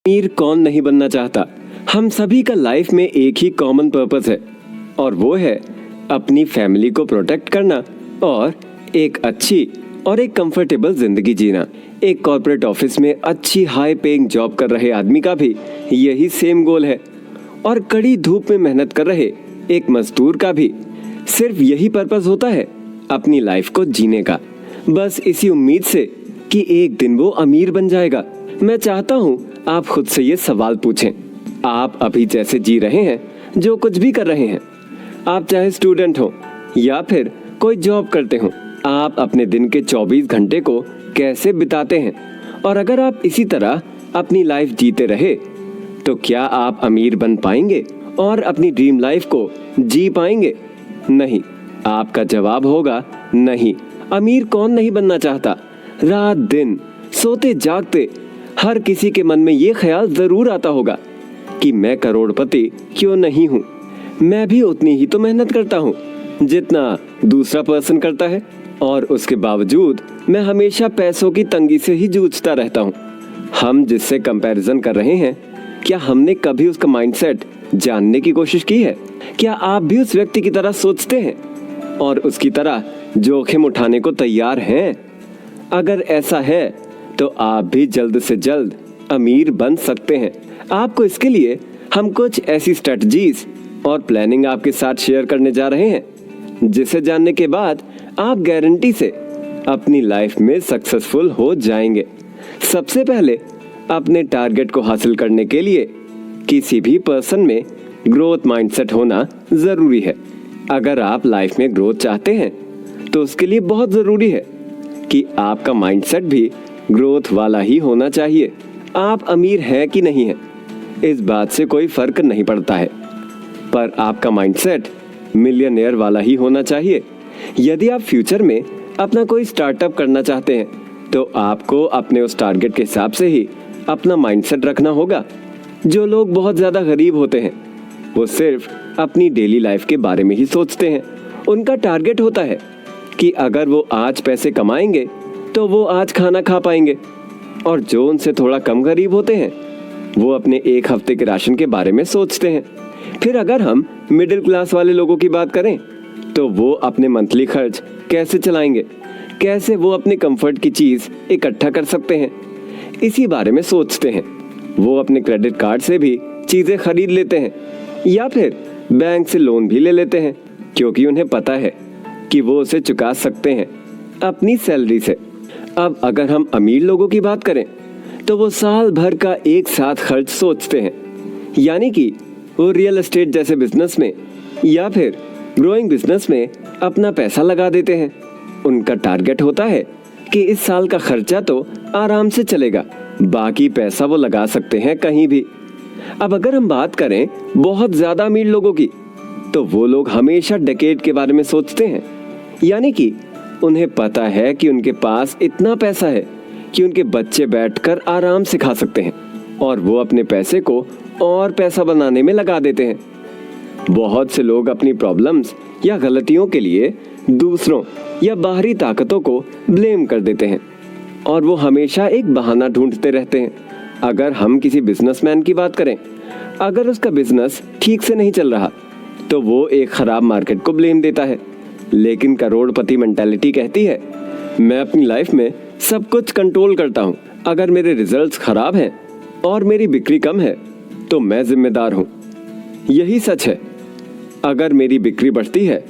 अमीर कौन नहीं बनना चाहता। हम सभी का लाइफ में एक ही कॉमन पर्पस है और वो है अपनी फैमिली को प्रोटेक्ट करना और एक अच्छी और एक कंफर्टेबल जिंदगी जीना। एक कॉर्पोरेट ऑफिस में अच्छी हाई पेइंग जॉब कर रहे आदमी का भी यही सेम गोल है और कड़ी धूप में मेहनत कर रहे एक मजदूर का भी सिर्फ यही पर्पस होता है, अपनी लाइफ को जीने का, बस इसी उम्मीद से कि एक दिन वो अमीर बन जाएगा। मैं चाहता हूँ आप खुद से ये सवाल पूछें। आप अभी जैसे जी रहे हैं, जो कुछ भी कर रहे हैं, आप चाहे स्टूडेंट हो या फिर कोई जॉब करते हो, आप अपने दिन के 24 घंटे को कैसे बिताते हैं? और अगर आप इसी तरह अपनी लाइफ जीते रहे तो क्या आप अमीर बन पाएंगे और अपनी ड्रीम लाइफ को जी पाएंगे? नहीं। आपका जवाब होगा नहीं। अमीर कौन नहीं बनना चाहता? रात दिन सोते जागते हर किसी के मन में ये ख्याल जरूर आता होगा कि मैं करोड़पति क्यों नहीं हूँ। मैं भी उतनी ही तो मेहनत करता हूँ जितना दूसरा पर्सन करता है और उसके बावजूद मैं हमेशा पैसों की तंगी से ही जूझता रहता हूँ। हम जिससे कंपैरिजन कर रहे हैं, क्या हमने कभी उसका माइंडसेट जानने की कोशिश की है? क्या आप भी उस व्यक्ति की तरह सोचते हैं और उसकी तरह जोखिम उठाने को तैयार हैं? अगर ऐसा है तो आप भी जल्द से जल्द अमीर बन सकते हैं। आपको इसके लिए हम कुछ ऐसी स्ट्रेटजीज और प्लानिंग आपके साथ शेयर करने जा रहे हैं जिसे जानने के बाद आप गारंटी से अपनी लाइफ में सक्सेसफुल हो जाएंगे। सबसे पहले अपने टारगेट को हासिल करने के लिए किसी भी पर्सन में ग्रोथ माइंडसेट होना जरूरी है। अगर आप लाइफ में ग्रोथ चाहते हैं तो उसके लिए बहुत जरूरी है कि आपका माइंडसेट भी ग्रोथ वाला ही होना चाहिए। आप अमीर हैं कि नहीं है, इस बात से कोई फर्क नहीं पड़ता है, पर आपका माइंडसेट मिलियनेयर वाला ही होना चाहिए। यदि आप फ्यूचर में अपना कोई स्टार्टअप करना चाहते हैं तो आपको अपने उस टारगेट के हिसाब से ही अपना माइंडसेट रखना होगा। जो लोग बहुत ज़्यादा गरीब होते हैं वो सिर्फ अपनी डेली लाइफ के बारे में ही सोचते हैं। उनका टारगेट होता है कि अगर वो आज पैसे कमाएंगे तो वो आज खाना खा पाएंगे, और जो उनसे थोड़ा कम गरीब होते हैं वो अपने एक हफ्ते के राशन के बारे में सोचते हैं। फिर अगर हम मिडिल क्लास वाले लोगों की बात करें तो वो अपने मंथली खर्च कैसे चलाएंगे, कैसे वो अपने कंफर्ट की चीज़ इकट्ठा कर सकते हैं, इसी बारे में सोचते हैं। वो अपने क्रेडिट कार्ड से भी चीज़ें खरीद लेते हैं या फिर बैंक से लोन भी ले लेते हैं, क्योंकि उन्हें पता है कि वो उसे चुका सकते हैं अपनी सैलरी से। अब अगर हम अमीर लोगों की बात करें तो वो साल भर का एक साथ खर्च सोचते हैं, यानी कि वो रियल एस्टेट जैसे बिजनेस में या फिर ग्रोइंग बिजनेस में अपना पैसा लगा देते हैं। उनका टारगेट होता है कि इस साल का खर्चा तो आराम से चलेगा, बाकी पैसा वो लगा सकते हैं कहीं भी। अब अगर हम बात करें बहुत ज्यादा अमीर लोगों की तो वो लोग हमेशा डेकेड के बारे में सोचते हैं, यानी कि उन्हें पता है कि उनके पास इतना पैसा है कि उनके बच्चे बैठकर आराम से खा सकते हैं और वो अपने पैसे को और पैसा बनाने में लगा देते हैं। बहुत से लोग अपनी प्रॉब्लम्स या गलतियों के लिए दूसरों या बाहरी ताकतों को ब्लेम कर देते हैं और वो हमेशा एक बहाना ढूंढते रहते हैं। अगर हम किसी बिजनेसमैन की बात करें, अगर उसका बिजनेस ठीक से नहीं चल रहा तो वो एक खराब मार्केट को ब्लेम देता है, लेकिन करोड़पति मेंटालिटी कहती है मैं अपनी लाइफ में सब कुछ कंट्रोल करता हूँ। अगर मेरे रिजल्ट्स खराब हैं और मेरी बिक्री कम है तो मैं जिम्मेदार हूँ। यही सच है, अगर मेरी बिक्री बढ़ती है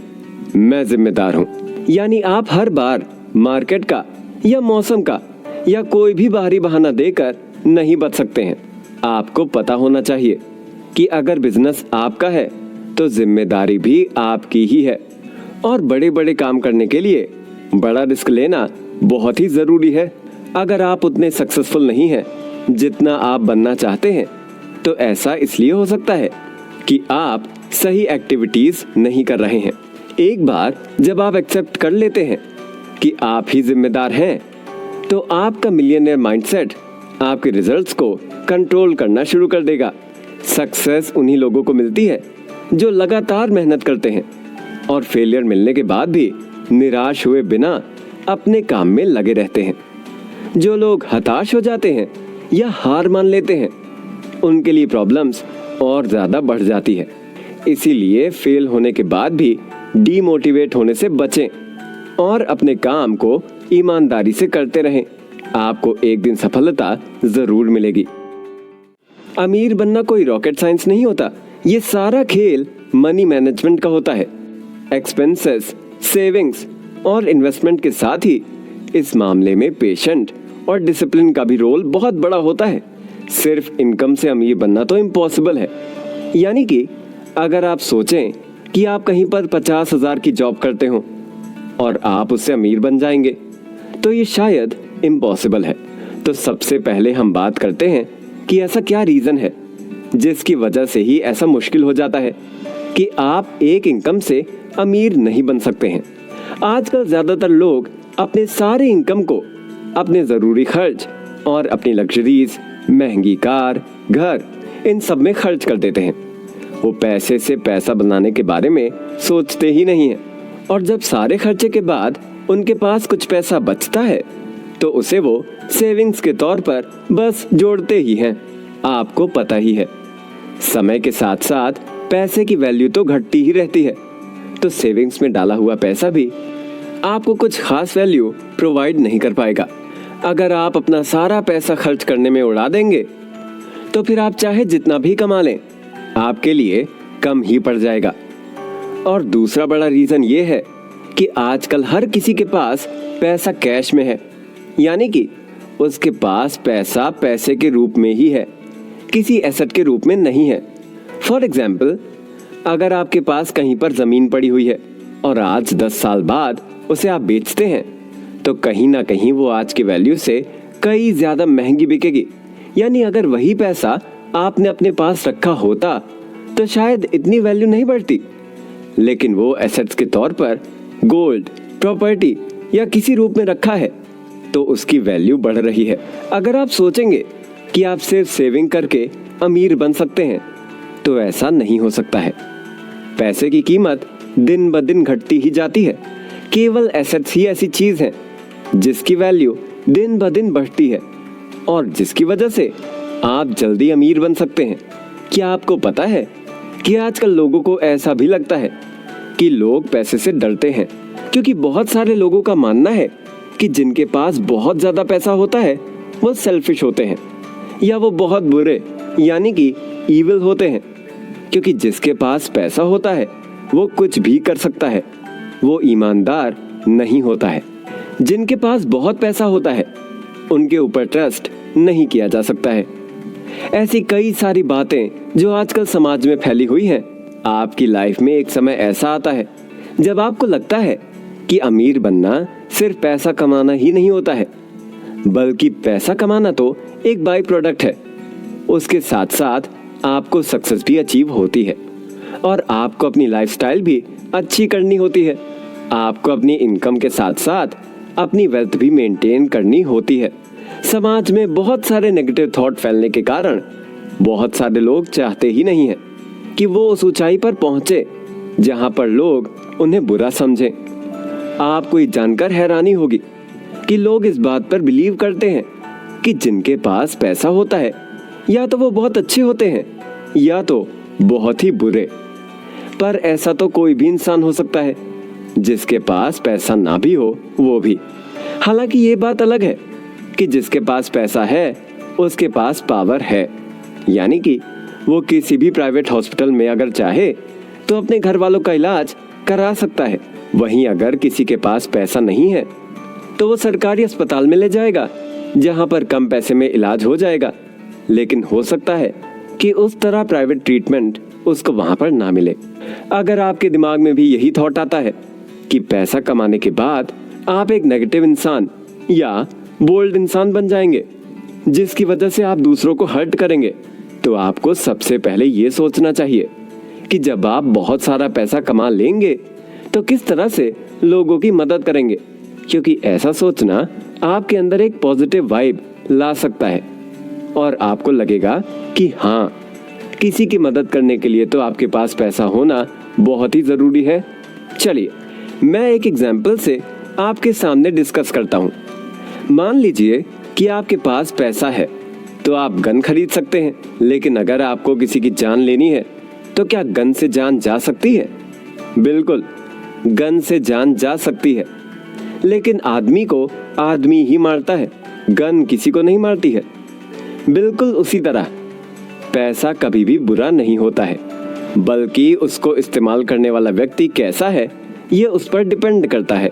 मैं जिम्मेदार हूँ। यानी आप हर बार मार्केट का या मौसम का या कोई भी बाहरी बहाना देकर नहीं बच सकते हैं। आपको पता होना चाहिए कि अगर बिजनेस आपका है तो जिम्मेदारी भी आपकी ही है, और बड़े बड़े काम करने के लिए बड़ा रिस्क लेना बहुत ही जरूरी है। अगर आप उतने सक्सेसफुल नहीं हैं जितना आप बनना चाहते हैं तो ऐसा इसलिए हो सकता है कि आप सही एक्टिविटीज नहीं कर रहे हैं। एक बार जब आप एक्सेप्ट कर लेते हैं कि आप ही जिम्मेदार हैं तो आपका मिलियनेयर माइंडसेट आपके रिजल्ट्स को कंट्रोल करना शुरू कर देगा। सक्सेस उन्हीं लोगों को मिलती है जो लगातार मेहनत करते हैं और फेलियर मिलने के बाद भी निराश हुए बिना अपने काम में लगे रहते हैं। जो लोग हताश हो जाते हैं या हार मान लेते हैं उनके लिए प्रॉब्लम्स और ज़्यादा बढ़ जाती है। इसीलिए फेल होने के बाद भी डीमोटिवेट होने से बचें और अपने काम को ईमानदारी से करते रहें। आपको एक दिन सफलता जरूर मिलेगी। अमीर बनना कोई रॉकेट साइंस नहीं होता। ये सारा खेल मनी मैनेजमेंट का होता है। एक्सपेंसेस, सेविंग्स और इन्वेस्टमेंट के साथ ही इस मामले में पेशेंट और डिसिप्लिन का भी रोल बहुत बड़ा होता है। सिर्फ इनकम से अमीर बनना तो इम्पॉसिबल है। यानी कि अगर आप सोचें कि आप कहीं पर 50,000 की जॉब करते हो और आप उससे अमीर बन जाएंगे, तो ये शायद इम्पॉसिबल है। तो सबसे पहले हम बात करते हैं कि ऐसा क्या रीज़न है जिसकी वजह से ही ऐसा मुश्किल हो जाता है कि आप एक इनकम से अमीर नहीं बन सकते हैं। आजकल ज़्यादातर लोग अपने सारे इनकम को अपने ज़रूरी खर्च और अपनी लग्जरीज, महंगी कार, घर, इन सब में खर्च कर देते हैं। वो पैसे से पैसा बनाने के बारे में सोचते ही नहीं है। और जब सारे खर्चे के बाद उनके पास कुछ पैसा बचता है तो उसे वो सेविंग्स के तौर पर बस जोड़ते ही हैं। आपको पता ही है, समय के साथ साथ पैसे की वैल्यू तो घटती ही रहती है। तो सेविंग्स में डाला हुआ पैसा भी आपको कुछ खास वैल्यू प्रोवाइड नहीं कर पाएगा। अगर आप अपना सारा पैसा खर्च करने में उड़ा देंगे तो फिर आप चाहे जितना भी कमा लें, आपके लिए कम ही पड़ जाएगा। और दूसरा बड़ा रीजन ये है कि आजकल हर किसी के पास पैसा कैश में है, यानी कि उसके पास पैसा पैसे के रूप में ही है, किसी एसेट के रूप में नहीं है। फॉर एग्जाम्पल, अगर आपके पास कहीं पर जमीन पड़ी हुई है और आज 10 साल बाद उसे आप बेचते हैं तो कहीं ना कहीं वो आज की वैल्यू से कई ज्यादा महंगी बिकेगी। यानी अगर वही पैसा आपने अपने पास रखा होता तो शायद इतनी वैल्यू नहीं बढ़ती, लेकिन वो एसेट्स के तौर पर गोल्ड, प्रॉपर्टी या किसी रूप में रखा है तो उसकी वैल्यू बढ़ रही है। अगर आप सोचेंगे कि आप सिर्फ सेविंग करके अमीर बन सकते हैं तो ऐसा नहीं हो सकता है। पैसे की कीमत दिन ब दिन घटती ही जाती है। केवल एसेट्स ही ऐसी चीज है जिसकी वैल्यू दिन ब दिन बढ़ती है और जिसकी वजह से आप जल्दी अमीर बन सकते हैं। क्या आपको पता है कि आजकल लोगों को ऐसा भी लगता है कि लोग पैसे से डरते हैं, क्योंकि बहुत सारे लोगों का मानना है कि जिनके पास बहुत ज्यादा पैसा होता है वो सेल्फिश होते हैं या वो बहुत बुरे यानी कि ईविल होते हैं, क्योंकि जिसके पास पैसा होता है वो कुछ भी कर सकता है, वो ईमानदार नहीं होता है। जिनके पास बहुत पैसा होता है उनके ऊपर ट्रस्ट नहीं किया जा सकता है। ऐसी कई सारी बातें जो आजकल समाज में फैली हुई हैं। आपकी लाइफ में एक समय ऐसा आता है जब आपको लगता है कि अमीर बनना सिर्फ पैसा कमाना ही नहीं होता है, बल्कि पैसा कमाना तो एक बाई प्रोडक्ट है। उसके साथ साथ आपको सक्सेस भी अचीव होती है और आपको अपनी लाइफस्टाइल भी अच्छी करनी होती है। आपको अपनी इनकम के साथ साथ अपनी वेल्थ भी मेंटेन करनी होती है। समाज में बहुत सारे नेगेटिव थॉट फैलने के कारण बहुत सारे लोग चाहते ही नहीं है कि वो उस ऊंचाई पर पहुंचे जहां पर लोग उन्हें बुरा समझें। आपको ये जानकर हैरानी होगी कि लोग इस बात पर बिलीव करते हैं कि जिनके पास पैसा होता है या तो वो बहुत अच्छे होते हैं या तो बहुत ही बुरे। पर ऐसा तो कोई भी इंसान हो सकता है जिसके पास पैसा ना भी हो वो भी। हालांकि ये बात अलग है कि जिसके पास पैसा है उसके पास पावर है, यानी कि वो किसी भी प्राइवेट हॉस्पिटल में अगर चाहे तो अपने घर वालों का इलाज करा सकता है। वहीं अगर किसी के पास पैसा नहीं है तो वो सरकारी अस्पताल में ले जाएगा जहां पर कम पैसे में इलाज हो जाएगा, लेकिन हो सकता है कि उस तरह प्राइवेट ट्रीटमेंट उसको वहां पर ना मिले। अगर आपके दिमाग में भी यही थॉट आता है कि पैसा कमाने के बाद आप एक नेगेटिव इंसान या बोल्ड इंसान बन जाएंगे जिसकी वजह से आप दूसरों को हर्ट करेंगे, तो आपको सबसे पहले ये सोचना चाहिए कि जब आप बहुत सारा पैसा कमा लेंगे तो किस तरह से लोगों की मदद करेंगे, क्योंकि ऐसा सोचना आपके अंदर एक पॉजिटिव वाइब ला सकता है और आपको लगेगा कि हाँ, किसी की मदद करने के लिए तो आपके पास पैसा होना बहुत ही जरूरी है। चलिए मैं एक एग्जाम्पल से आपके सामने डिस्कस करता हूँ। मान लीजिए कि आपके पास पैसा है तो आप गन खरीद सकते हैं, लेकिन अगर आपको किसी की जान लेनी है तो क्या गन से जान जा सकती है? बिल्कुल, गन से जान जा सकती है, लेकिन आदमी को आदमी ही मारता है, गन किसी को नहीं मारती है। बिल्कुल उसी तरह पैसा कभी भी बुरा नहीं होता है, बल्कि उसको इस्तेमाल करने वाला व्यक्ति कैसा है ये उस पर डिपेंड करता है।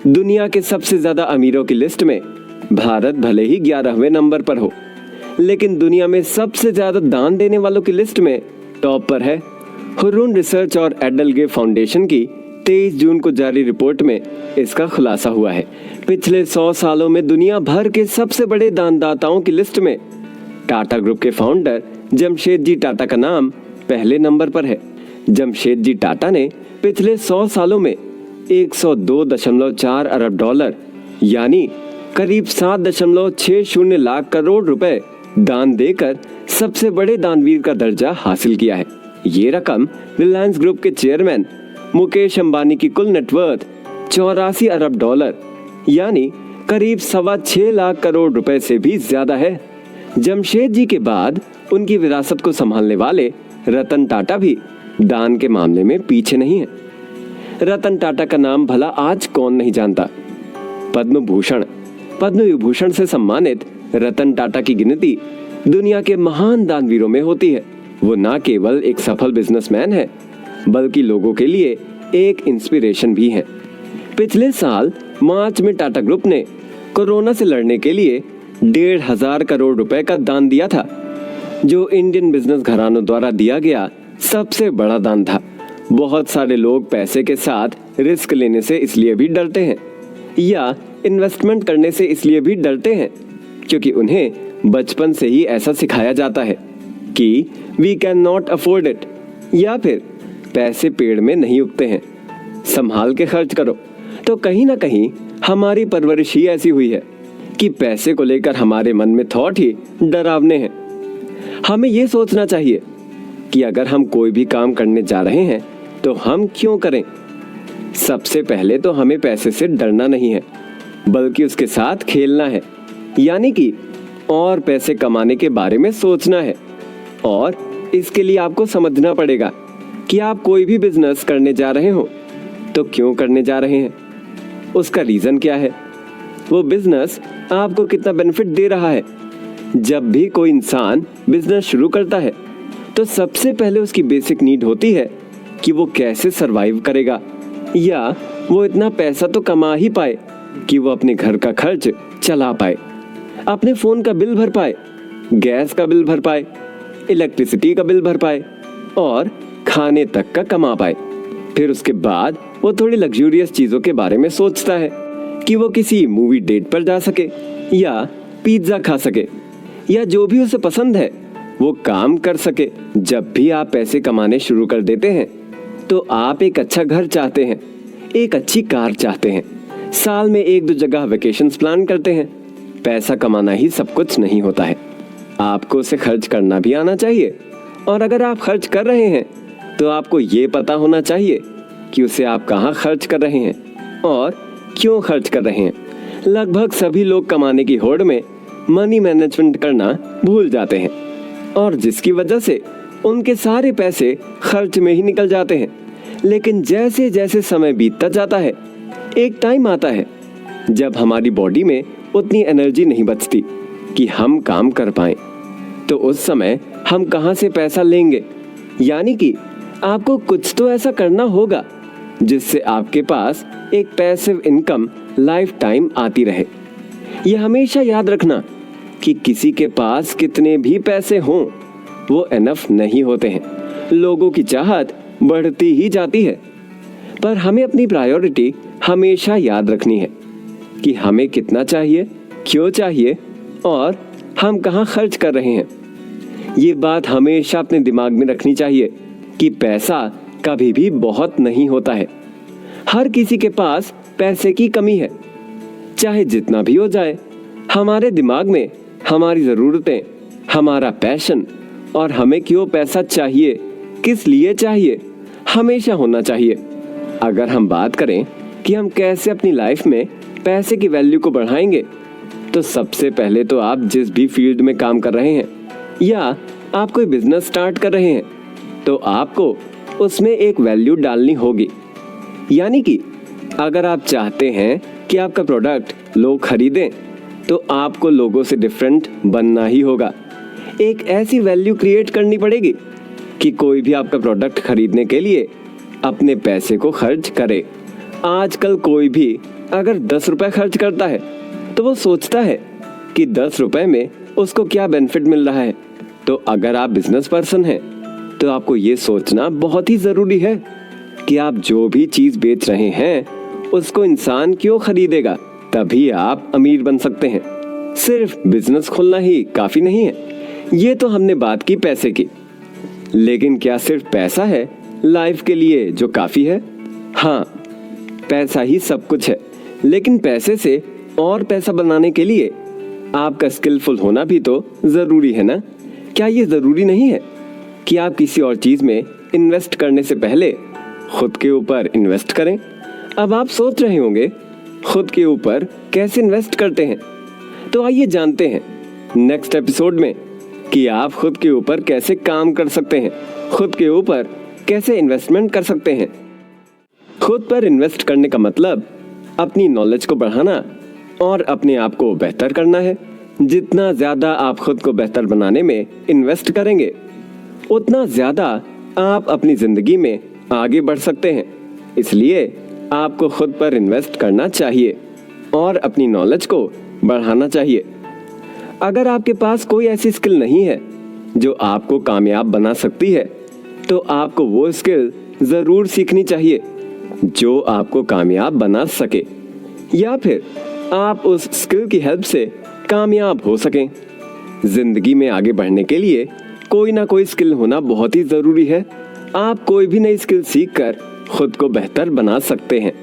दुनिया के सबसे ज्यादा अमीरों की लिस्ट में भारत भले ही 11वें नंबर पर हो, लेकिन दुनिया में सबसे ज्यादा दान देने वालों की लिस्ट में टॉप पर है। हुरून रिसर्च और एडलगे फाउंडेशन की 23 जून को जारी रिपोर्ट में इसका खुलासा हुआ है। पिछले 100 सालों में दुनिया भर के सबसे बड़े दानदाताओं की लिस्ट में टाटा ग्रुप के फाउंडर जमशेदजी टाटा का नाम पहले नंबर पर है। जमशेदजी टाटा ने पिछले 100 सालों में 102.4 अरब डॉलर यानी करीब 7.60 लाख करोड़ रुपए दान देकर सबसे बड़े दानवीर का दर्जा हासिल किया है। ये रकम रिलायंस ग्रुप के चेयरमैन मुकेश अंबानी की कुल नेटवर्थ 84 अरब डॉलर यानी करीब 6.25 लाख करोड़ रुपए से भी ज्यादा है। जमशेद जी के बाद उनकी विरासत को संभालने वाले रतन टाटा भी दान के मामले में पीछे नहीं है। रतन टाटा का नाम भला आज कौन नहीं जानता। पद्म विभूषण से सम्मानित रतन टाटा की गिनती दुनिया के महान दानवीरों में होती है। वो न केवल एक सफल बिजनेसमैन है, बल्कि लोगों के लिए एक इंस्पिरेशन भी है। पिछले साल मार्च में टाटा ग्रुप ने कोरोना से लड़ने के लिए 1,500 करोड़ रुपए का दान दिया था, जो इंडियन बिजनेस घरानों द्वारा दिया गया सबसे बड़ा दान था। बहुत सारे लोग पैसे के साथ रिस्क लेने से इसलिए भी डरते हैं या इन्वेस्टमेंट करने से इसलिए भी डरते हैं क्योंकि उन्हें बचपन से ही ऐसा सिखाया जाता है कि we can not afford it, या फिर पैसे पेड़ में नहीं उगते हैं, संभाल के खर्च करो। तो कहीं ना कहीं हमारी परवरिश ही ऐसी हुई है कि पैसे को लेकर हमारे मन में थॉट ही डरावने हैं। हमें ये सोचना चाहिए कि अगर हम कोई भी काम करने जा रहे हैं तो हम क्यों करें। सबसे पहले तो हमें पैसे से डरना नहीं है, बल्कि उसके साथ खेलना है, यानी कि और पैसे कमाने के बारे में सोचना है। और इसके लिए आपको समझना पड़ेगा कि आप कोई भी बिजनेस करने जा रहे हो तो क्यों करने जा रहे हैं, उसका रीजन क्या है, वो बिजनेस आपको कितना बेनिफिट दे रहा है। जब भी कोई इंसान बिजनेस शुरू करता है तो सबसे पहले उसकी बेसिक नीड होती है कि वो कैसे सरवाइव करेगा, या वो इतना पैसा तो कमा ही पाए कि वो अपने घर का खर्च चला पाए, अपने फोन का बिल भर पाए, गैस का बिल भर पाए, इलेक्ट्रिसिटी का बिल भर पाए और खाने तक का कमा पाए। फिर उसके बाद वो थोड़ी लग्जूरियस चीजों के बारे में सोचता है कि वो किसी मूवी डेट पर जा सके या पिज्जा खा सके या जो भी उसे पसंद है वो काम कर सके। जब भी आप पैसे कमाने शुरू कर देते हैं तो आप एक अच्छा घर चाहते हैं, एक अच्छी कार चाहते हैं, साल में 1-2 जगह वेकेशंस प्लान करते हैं। पैसा कमाना ही सब कुछ नहीं होता है, आपको उसे खर्च करना भी आना चाहिए। और अगर आप खर्च कर रहे हैं तो आपको ये पता होना चाहिए कि उसे आप कहाँ खर्च कर रहे हैं और क्यों खर्च कर रहे हैं। लगभग सभी लोग कमाने की होड़ में मनी मैनेजमेंट करना भूल जाते हैं और जिसकी वजह से उनके सारे पैसे खर्च में ही निकल जाते हैं। लेकिन जैसे जैसे समय बीतता जाता है, एक टाइम आता है जब हमारी बॉडी में उतनी एनर्जी नहीं बचती कि हम काम कर पाएं। तो उस समय हम कहां से पैसा लेंगे? यानी कि आपको कुछ तो ऐसा करना होगा जिससे आपके पास एक पैसिव इनकम लाइफ टाइम आती रहे। यह हमेशा याद रखना कि किसी के पास कितने भी पैसे हों वो एनफ नहीं होते हैं। लोगों की चाहत बढ़ती ही जाती है, पर हमें अपनी प्रायोरिटी हमेशा याद रखनी है कि हमें कितना चाहिए, क्यों चाहिए और हम कहाँ खर्च कर रहे हैं। ये बात हमेशा अपने दिमाग में रखनी चाहिए कि पैसा कभी भी बहुत नहीं होता है। हर किसी के पास पैसे की कमी है, चाहे जितना भी हो जाए। हमारे दिमाग में हमारी ज़रूरतें, हमारा पैशन और हमें क्यों पैसा चाहिए, किस लिए चाहिए, हमेशा होना चाहिए। अगर हम बात करें कि हम कैसे अपनी लाइफ में पैसे की वैल्यू को बढ़ाएंगे, तो सबसे पहले तो आप जिस भी फील्ड में काम कर रहे हैं या आप कोई बिजनेस स्टार्ट कर रहे हैं, तो आपको उसमें एक वैल्यू डालनी होगी। यानी कि अगर आप चाहते हैं कि आपका प्रोडक्ट लोग खरीदें, तो आपको लोगों से डिफरेंट बनना ही होगा। एक ऐसी वैल्यू क्रिएट करनी पड़ेगी कि कोई भी आपका प्रोडक्ट खरीदने के लिए अपने पैसे को खर्च करे। आजकल कोई भी अगर 10 रुपए खर्च करता है तो वो सोचता है कि 10 रुपए में उसको क्या बेनिफिट मिल रहा है। तो अगर आप बिजनेस पर्सन हैं तो आपको ये सोचना बहुत ही ज़रूरी है कि आप जो भी चीज़ बेच रहे हैं उसको इंसान क्यों खरीदेगा। तभी आप अमीर बन सकते हैं। सिर्फ बिजनेस खोलना ही काफ़ी नहीं है। ये तो हमने बात की पैसे की, लेकिन क्या सिर्फ पैसा है लाइफ के लिए जो काफ़ी है? हाँ, पैसा ही सब कुछ है, लेकिन पैसे से और पैसा बनाने के लिए आपका स्किलफुल होना भी तो ज़रूरी है ना। क्या ये ज़रूरी नहीं है कि आप किसी और चीज़ में इन्वेस्ट करने से पहले खुद के ऊपर इन्वेस्ट करें? अब आप सोच रहे होंगे खुद के ऊपर कैसे इन्वेस्ट करते हैं, तो आइए जानते हैं नेक्स्ट एपिसोड में कि आप खुद के ऊपर कैसे काम कर सकते हैं, खुद के ऊपर कैसे इन्वेस्टमेंट कर सकते हैं। खुद पर इन्वेस्ट करने का मतलब अपनी नॉलेज को बढ़ाना और अपने आप को बेहतर करना है। जितना ज़्यादा आप खुद को बेहतर बनाने में इन्वेस्ट करेंगे, उतना ज़्यादा आप अपनी ज़िंदगी में आगे बढ़ सकते हैं। इसलिए आपको खुद पर इन्वेस्ट करना चाहिए और अपनी नॉलेज को बढ़ाना चाहिए। अगर आपके पास कोई ऐसी स्किल नहीं है जो आपको कामयाब बना सकती है, तो आपको वो स्किल ज़रूर सीखनी चाहिए जो आपको कामयाब बना सके, या फिर आप उस स्किल की हेल्प से कामयाब हो सकें। ज़िंदगी में आगे बढ़ने के लिए कोई ना कोई स्किल होना बहुत ही ज़रूरी है। आप कोई भी नई स्किल सीखकर खुद को बेहतर बना सकते हैं।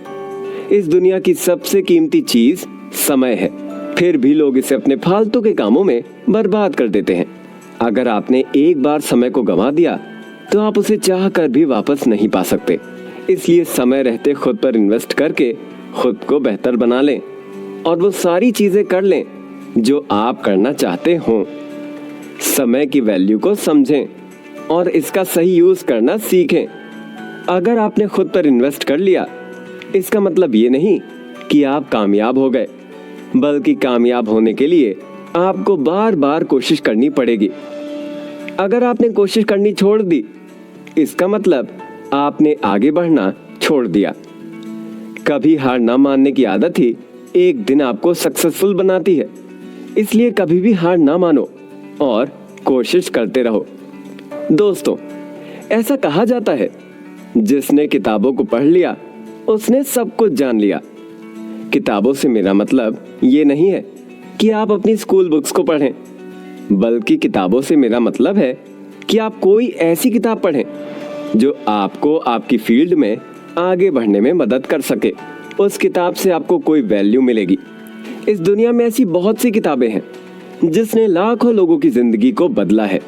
इस दुनिया की सबसे कीमती चीज़ समय है, फिर भी लोग इसे अपने फालतू के कामों में बर्बाद कर देते हैं। अगर आपने एक बार समय को गंवा दिया तो आप उसे चाह कर भी वापस नहीं पा सकते। इसलिए समय रहते खुद पर इन्वेस्ट करके खुद को बेहतर बना लें और वो सारी चीज़ें कर लें जो आप करना चाहते हों। समय की वैल्यू को समझें और इसका सही यूज़ करना सीखें। अगर आपने खुद पर इन्वेस्ट कर लिया, इसका मतलब ये नहीं कि आप कामयाब हो गए, बल्कि कामयाब होने के लिए आपको बार बार कोशिश करनी पड़ेगी। अगर आपने कोशिश करनी छोड़ दी, इसका मतलब आपने आगे बढ़ना छोड़ दिया। कभी हार ना मानने की आदत ही एक दिन आपको सक्सेसफुल बनाती है। इसलिए कभी भी हार ना मानो और कोशिश करते रहो। दोस्तों, ऐसा कहा जाता है, जिसने किताबों को पढ़ लिया उसने सब कुछ जान लिया। किताबों से मेरा मतलब ये नहीं है कि आप अपनी स्कूल बुक्स को पढ़ें, बल्कि किताबों से मेरा मतलब है कि आप कोई ऐसी किताब पढ़ें जो आपको आपकी फील्ड में आगे बढ़ने में मदद कर सके। उस किताब से आपको कोई वैल्यू मिलेगी। इस दुनिया में ऐसी बहुत सी किताबें हैं जिसने लाखों लोगों की जिंदगी को बदला है।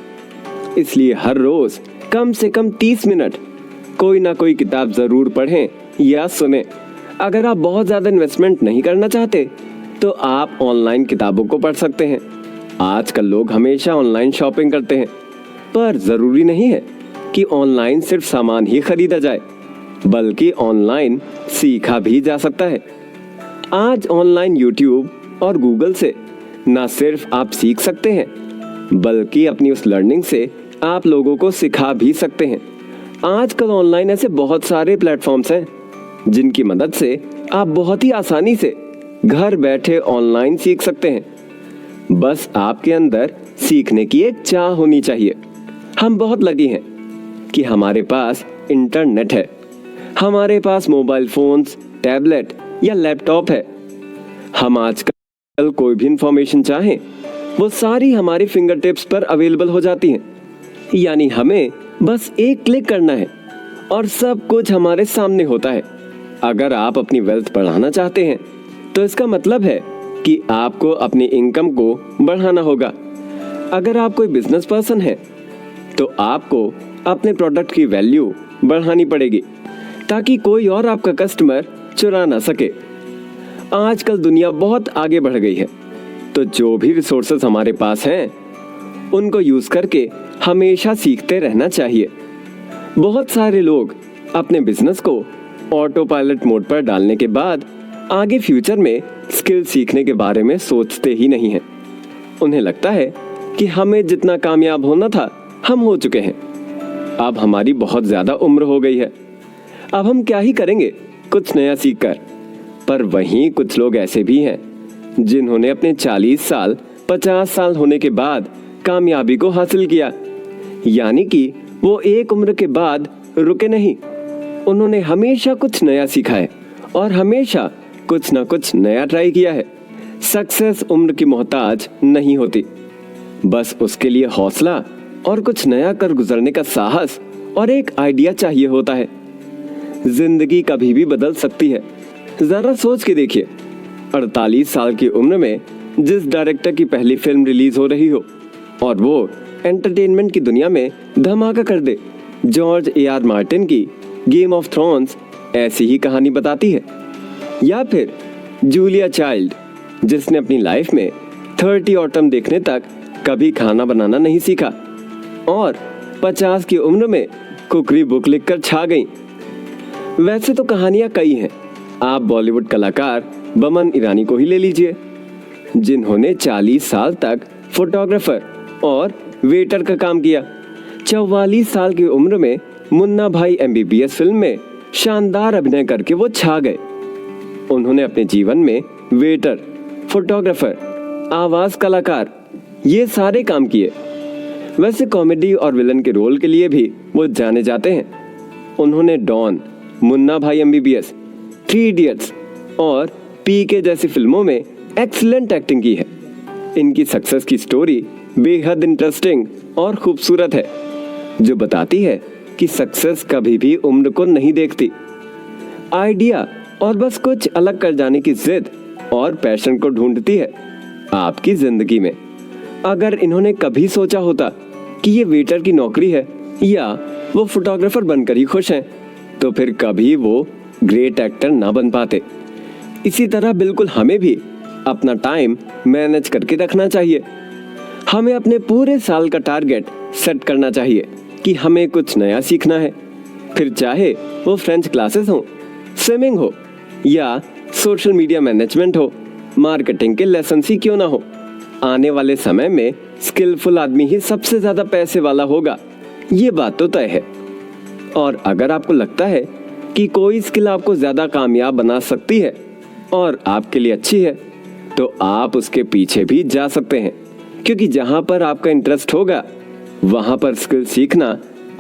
इसलिए हर रोज कम से कम 30 मिनट कोई ना कोई किताब जरूर पढ़ें या सुनें। अगर आप बहुत ज़्यादा इन्वेस्टमेंट नहीं करना चाहते, तो आप ऑनलाइन किताबों को पढ़ सकते हैं। आजकल लोग हमेशा ऑनलाइन शॉपिंग करते हैं, पर ज़रूरी नहीं है कि ऑनलाइन सिर्फ सामान ही खरीदा जाए, बल्कि ऑनलाइन सीखा भी जा सकता है। आज ऑनलाइन यूट्यूब और गूगल से न सिर्फ आप सीख सकते हैं, बल्कि अपनी उस लर्निंग से आप लोगों को सिखा भी सकते हैं। आजकल ऑनलाइन ऐसे बहुत सारे प्लेटफॉर्म्स हैं जिनकी मदद से आप बहुत ही आसानी से घर बैठे ऑनलाइन सीख सकते हैं। बस आपके अंदर सीखने की एक चाह होनी चाहिए। हम बहुत लकी हैं कि हमारे पास इंटरनेट है, हमारे पास मोबाइल फोन्स, टैबलेट या लैपटॉप है। हम आजकल कोई भी इंफॉर्मेशन चाहें, वो सारी हमारी फिंगर टिप्स पर अवेलेबल हो जाती हैं। यानी हमें बस एक क्लिक करना है और सब कुछ हमारे सामने होता है। अगर आप अपनी वेल्थ बढ़ाना चाहते हैं, तो इसका मतलब है कि आपको अपनी इनकम को बढ़ाना होगा। अगर आप कोई बिजनेस पर्सन है, तो आपको अपने प्रोडक्ट की वैल्यू बढ़ानी पड़ेगी ताकि कोई और आपका कस्टमर चुरा ना सके। आजकल दुनिया बहुत आगे बढ़ गई है, तो जो भी रिसोर्सेस हमारे पास हैं उनको यूज करके हमेशा सीखते रहना चाहिए। बहुत सारे लोग अपने बिजनेस को ऑटो पायलट मोड पर डालने के बाद आगे फ्यूचर में स्किल सीखने के बारे में सोचते ही नहीं हैं। उन्हें लगता है कि हमें जितना कामयाब होना था हम हो चुके हैं, अब हमारी बहुत ज्यादा उम्र हो गई है, अब हम क्या ही करेंगे कुछ नया सीखकर। पर वहीं कुछ लोग ऐसे भी हैं जिन्होंने अपने 40 साल 50 साल होने के बाद कामयाबी को हासिल किया, यानी कि वो एक उम्र के बाद रुके नहीं। उन्होंने हमेशा कुछ नया सीखा है और हमेशा कुछ ना कुछ नया ट्राई किया है। सक्सेस उम्र की मोहताज नहीं होती, बस उसके लिए हौसला और कुछ नया कर गुजरने का साहस और एक आइडिया चाहिए होता है। जिंदगी कभी भी बदल सकती है। जरा सोच के देखिए, 48 साल की उम्र में जिस डायरेक्टर की पहली फिल्म रिलीज हो रही हो और वो एंटरटेनमेंट की दुनिया में धमाका कर दे। George A R. मार्टिन की गेम ऑफ थ्रोन्स ऐसी ही कहानी बताती है। या फिर जूलिया चाइल्ड, जिसने अपनी लाइफ में 30 ऑटम देखने तक कभी खाना बनाना नहीं सीखा और 50 की उम्र में कुकरी बुक लिखकर छा गईं। वैसे तो कहानियां कई हैं। आप बॉलीवुड कलाकार बमन ईरानी को ही ले लीजिए, जिन्होंने 40 साल तक फोटोग्राफर और वेटर का काम किया। 44 साल की उम्र में मुन्ना भाई MBBS फिल्म में शानदार अभिनय करके वो छा गए। उन्होंने अपने जीवन में वेटर, फोटोग्राफर, आवाज कलाकार ये सारे काम किए। वैसे कॉमेडी और विलन के रोल के लिए भी वो जाने जाते हैं। उन्होंने डॉन, मुन्ना भाई MBBS, 3 इडियट्स और PK जैसी फिल्मों में एक्सीलेंट एक्टिंग की है। इनकी सक्सेस की स्टोरी बेहद इंटरेस्टिंग और खूबसूरत है, जो बताती है कि सक्सेस कभी भी उम्र को नहीं देखती। आइडिया और बस कुछ अलग कर जाने की जिद और पैशन को ढूंढती है आपकी जिंदगी में। अगर इन्होंने कभी सोचा होता कि ये वेटर की नौकरी है या वो फोटोग्राफर बनकर ही खुश हैं, तो फिर कभी वो ग्रेट एक्टर ना बन पाते। इसी तरह बिल्कुल हमें भी अपना टाइम मैनेज करके रखना चाहिए। हमें अपने पूरे साल का टारगेट सेट करना चाहिए कि हमें कुछ नया सीखना है, फिर चाहे वो फ्रेंच क्लासेस हो, स्विमिंग हो या सोशल मीडिया मैनेजमेंट हो, मार्केटिंग के लेसन ही क्यों ना हो। आने वाले समय में स्किलफुल आदमी ही सबसे ज्यादा पैसे वाला होगा, ये बात तो तय है। और अगर आपको लगता है कि कोई स्किल आपको ज्यादा कामयाब बना सकती है और आपके लिए अच्छी है, तो आप उसके पीछे भी जा सकते हैं, क्योंकि जहां पर आपका इंटरेस्ट होगा वहां पर स्किल सीखना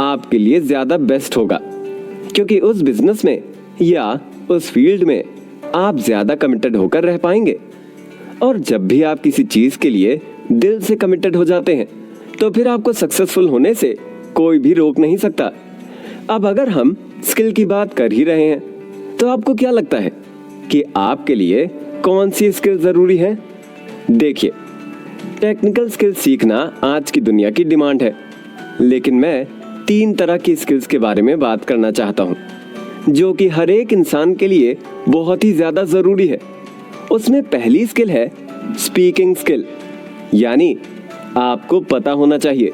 आपके लिए ज्यादा बेस्ट होगा, क्योंकि उस बिजनेस में या उस फील्ड में आप ज्यादा कमिटेड होकर रह पाएंगे। और जब भी आप किसी चीज के लिए दिल से कमिटेड हो जाते हैं, तो फिर आपको सक्सेसफुल होने से कोई भी रोक नहीं सकता। अब अगर हम स्किल की बात कर ही रहे हैं, तो आपको क्या लगता है कि आपके लिए कौन सी स्किल जरूरी है? देखिए, टेक्निकल स्किल सीखना आज की दुनिया की डिमांड है, लेकिन मैं 3 तरह की स्किल्स के बारे में बात करना चाहता हूँ, जो कि हर एक इंसान के लिए बहुत ही ज्यादा जरूरी है। उसमें पहली स्किल है स्पीकिंग स्किल, यानी आपको पता होना चाहिए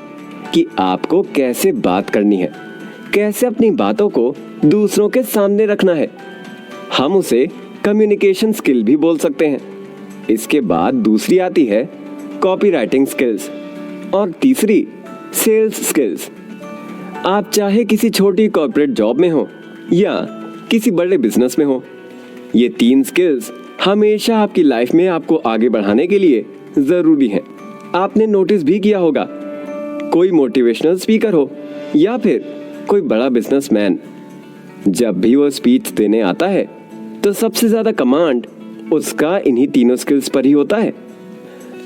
कि आपको कैसे बात करनी है, कैसे अपनी बातों को दूसरों के सामने रखना है। हम उसे कम्युनिकेशन स्किल भी बोल सकते हैं। इसके बाद दूसरी आती है कॉपीराइटिंग स्किल्स और तीसरी सेल्स स्किल्स। आप चाहे किसी छोटी कॉर्पोरेट जॉब में हो या किसी बड़े बिजनेस में हो, ये 3 स्किल्स हमेशा आपकी लाइफ में आपको आगे बढ़ाने के लिए जरूरी हैं। आपने नोटिस भी किया होगा, कोई मोटिवेशनल स्पीकर हो या फिर कोई बड़ा बिजनेसमैन, जब भी वो स्पीच देने आता है तो सबसे ज्यादा कमांड उसका इन्हीं तीनों स्किल्स पर ही होता है।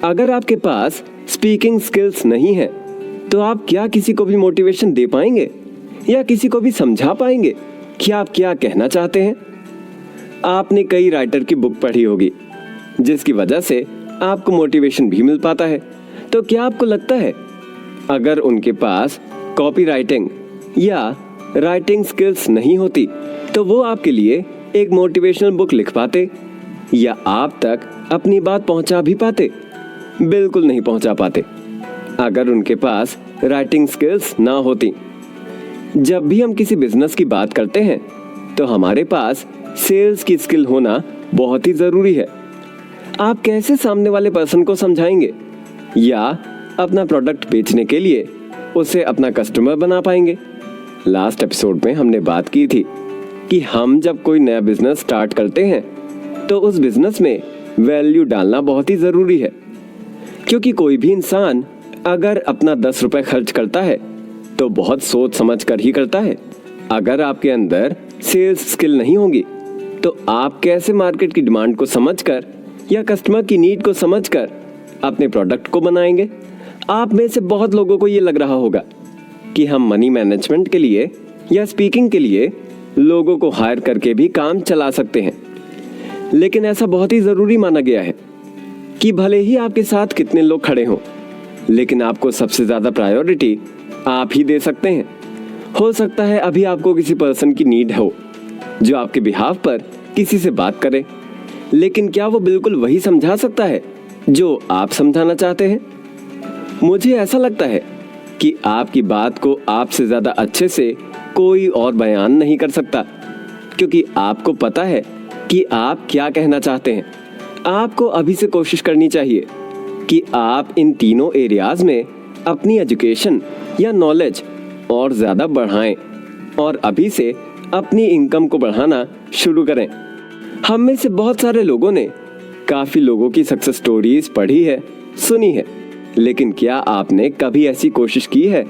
अगर आपके पास स्पीकिंग स्किल्स नहीं है, तो आप क्या किसी को भी मोटिवेशन दे पाएंगे या किसी को भी समझा पाएंगे कि आप क्या कहना चाहते हैं? आपने कई राइटर की बुक पढ़ी होगी, जिसकी वजह से आपको मोटिवेशन भी मिल पाता है। तो क्या आपको लगता है अगर उनके पास कॉपी राइटिंग या राइटिंग स्किल्स नहीं होती, तो वो आपके लिए एक मोटिवेशनल बुक लिख पाते या आप तक अपनी बात पहुंचा भी पाते? बिल्कुल नहीं पहुंचा पाते अगर उनके पास राइटिंग स्किल्स ना होती। जब भी हम किसी बिजनेस की बात करते हैं तो हमारे पास सेल्स की स्किल होना बहुत ही जरूरी है। आप कैसे सामने वाले पर्सन को समझाएंगे या अपना प्रोडक्ट बेचने के लिए उसे अपना कस्टमर बना पाएंगे? लास्ट एपिसोड में हमने बात की थी कि हम जब कोई नया बिजनेस स्टार्ट करते हैं तो उस बिजनेस में वैल्यू डालना बहुत ही जरूरी है, क्योंकि कोई भी इंसान अगर अपना 10 रुपए खर्च करता है तो बहुत सोच समझ कर ही करता है। अगर आपके अंदर सेल्स स्किल नहीं होगी तो आप कैसे मार्केट की डिमांड को समझकर या कस्टमर की नीड को समझकर अपने प्रोडक्ट को बनाएंगे? आप में से बहुत लोगों को ये लग रहा होगा कि हम मनी मैनेजमेंट के लिए या स्पीकिंग के लिए लोगों को हायर करके भी काम चला सकते हैं, लेकिन ऐसा बहुत ही जरूरी माना गया है कि भले ही आपके साथ कितने लोग खड़े हों, लेकिन आपको सबसे ज्यादा प्रायोरिटी आप ही दे सकते हैं। हो सकता है अभी आपको किसी पर्सन की नीड हो जो आपके बिहाफ पर किसी से बात करे, लेकिन क्या वो बिल्कुल वही समझा सकता है जो आप समझाना चाहते हैं? मुझे ऐसा लगता है कि आपकी बात को आपसे ज्यादा अच्छे से कोई और बयान नहीं कर सकता, क्योंकि आपको पता है कि आप क्या कहना चाहते हैं। आपको अभी से कोशिश करनी चाहिए कि आप इन तीनों एरियाज में अपनी एजुकेशन या नॉलेज और ज़्यादा बढ़ाएं और अभी से अपनी इनकम को बढ़ाना शुरू करें। हम में से बहुत सारे लोगों ने काफ़ी लोगों की सक्सेस स्टोरीज पढ़ी है, सुनी है, लेकिन क्या आपने कभी ऐसी कोशिश की है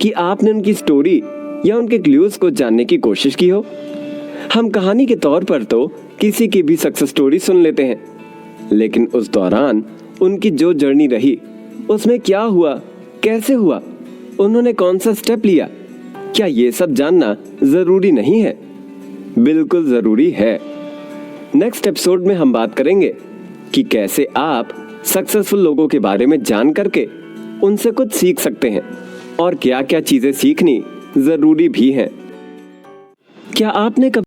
कि आपने उनकी स्टोरी या उनके क्लूज को जानने की कोशिश की हो? हम कहानी के तौर पर तो किसी की भी सक्सेस स्टोरी सुन लेते हैं, लेकिन उस दौरान उनकी जो जर्नी रही उसमें क्या हुआ, कैसे हुआ, उन्होंने कौन सा स्टेप लिया, क्या ये सब जानना जरूरी नहीं है? बिल्कुल जरूरी है। नेक्स्ट एपिसोड में हम बात करेंगे कि कैसे आप सक्सेसफुल लोगों के बारे में जान करके उनसे कुछ सीख सकते हैं और क्या क्या चीजें सीखनी जरूरी भी हैं। क्या आपने कभी